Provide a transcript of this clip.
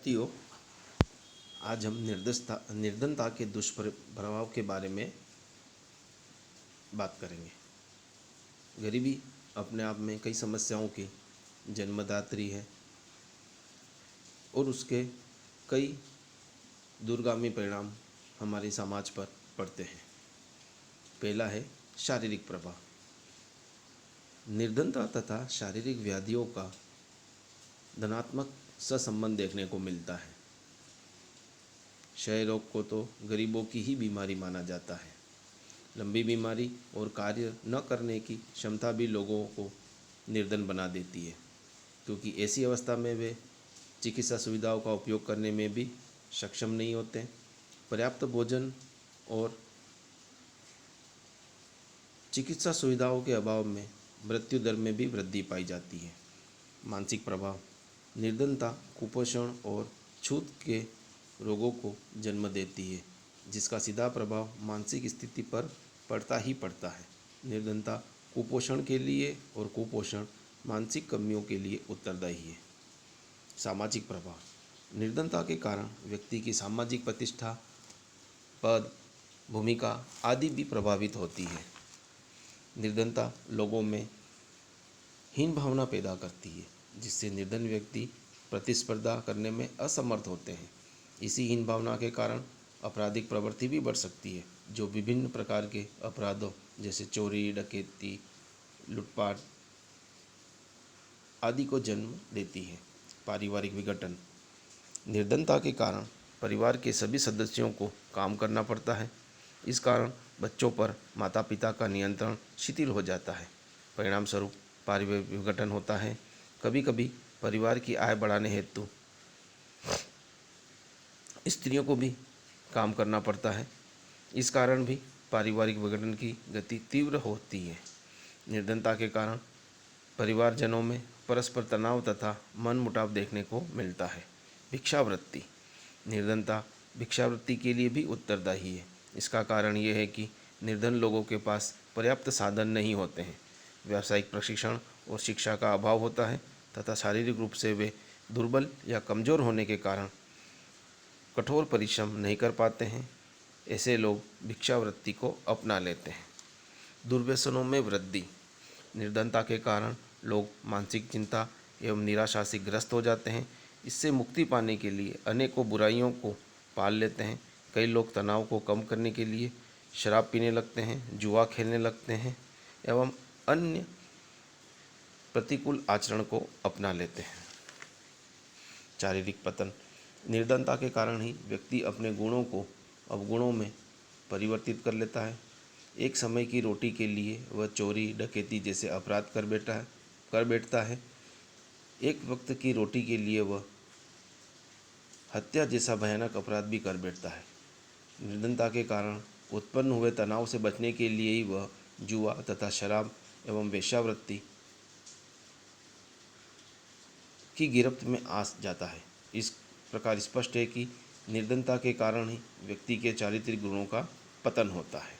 विद्यार्थियों, आज हम निर्धनता के दुष्प्रभाव के बारे में बात करेंगे। गरीबी अपने आप में कई समस्याओं की जन्मदात्री है और उसके कई दूरगामी परिणाम हमारे समाज पर पड़ते हैं। पहला है शारीरिक प्रभाव। निर्धनता तथा शारीरिक व्याधियों का धनात्मक सहसंबंध देखने को मिलता है। क्षय रोग को तो गरीबों की ही बीमारी माना जाता है। लंबी बीमारी और कार्य न करने की क्षमता भी लोगों को निर्धन बना देती है, क्योंकि ऐसी अवस्था में वे चिकित्सा सुविधाओं का उपयोग करने में भी सक्षम नहीं होते। पर्याप्त भोजन और चिकित्सा सुविधाओं के अभाव में मृत्यु दर में भी वृद्धि पाई जाती है। मानसिक प्रभाव। निर्धनता कुपोषण और छूत के रोगों को जन्म देती है, जिसका सीधा प्रभाव मानसिक स्थिति पर पड़ता ही पड़ता है। निर्धनता कुपोषण के लिए और कुपोषण मानसिक कमियों के लिए उत्तरदायी है। सामाजिक प्रभाव। निर्धनता के कारण व्यक्ति की सामाजिक प्रतिष्ठा, पद, भूमिका आदि भी प्रभावित होती है। निर्धनता लोगों में हीन भावना पैदा करती है, जिससे निर्धन व्यक्ति प्रतिस्पर्धा करने में असमर्थ होते हैं। इसी हीन भावना के कारण आपराधिक प्रवृत्ति भी बढ़ सकती है, जो विभिन्न प्रकार के अपराधों जैसे चोरी, डकैती, लूटपाट आदि को जन्म देती है। पारिवारिक विघटन। निर्धनता के कारण परिवार के सभी सदस्यों को काम करना पड़ता है। इस कारण बच्चों पर माता पिता का नियंत्रण शिथिल हो जाता है। परिणाम स्वरूप पारिवारिक विघटन होता है। कभी कभी परिवार की आय बढ़ाने हेतु स्त्रियों को भी काम करना पड़ता है। इस कारण भी पारिवारिक विघटन की गति तीव्र होती है। निर्धनता के कारण परिवारजनों में परस्पर तनाव तथा मनमुटाव देखने को मिलता है। भिक्षावृत्ति। निर्धनता भिक्षावृत्ति के लिए भी उत्तरदायी है। इसका कारण यह है कि निर्धन लोगों के पास पर्याप्त साधन नहीं होते हैं, व्यावसायिक प्रशिक्षण और शिक्षा का अभाव होता है तथा शारीरिक रूप से वे दुर्बल या कमज़ोर होने के कारण कठोर परिश्रम नहीं कर पाते हैं। ऐसे लोग भिक्षावृत्ति को अपना लेते हैं। दुर्व्यसनों में वृद्धि। निर्धनता के कारण लोग मानसिक चिंता एवं निराशा से ग्रस्त हो जाते हैं। इससे मुक्ति पाने के लिए अनेकों बुराइयों को पाल लेते हैं। कई लोग तनाव को कम करने के लिए शराब पीने लगते हैं, जुआ खेलने लगते हैं एवं अन्य प्रतिकूल आचरण को अपना लेते हैं। शारीरिक पतन। निर्धनता के कारण ही व्यक्ति अपने गुणों को अवगुणों में परिवर्तित कर लेता है। एक समय की रोटी के लिए वह चोरी, डकैती जैसे अपराध कर बैठता है। एक वक्त की रोटी के लिए वह हत्या जैसा भयानक अपराध भी कर बैठता है। निर्धनता के कारण उत्पन्न हुए तनाव से बचने के लिए ही वह जुआ तथा शराब एवं वेश्यावृत्ति की गिरफ्त में आ जाता है। इस प्रकार स्पष्ट है कि निर्धनता के कारण ही व्यक्ति के चारित्रिक गुणों का पतन होता है।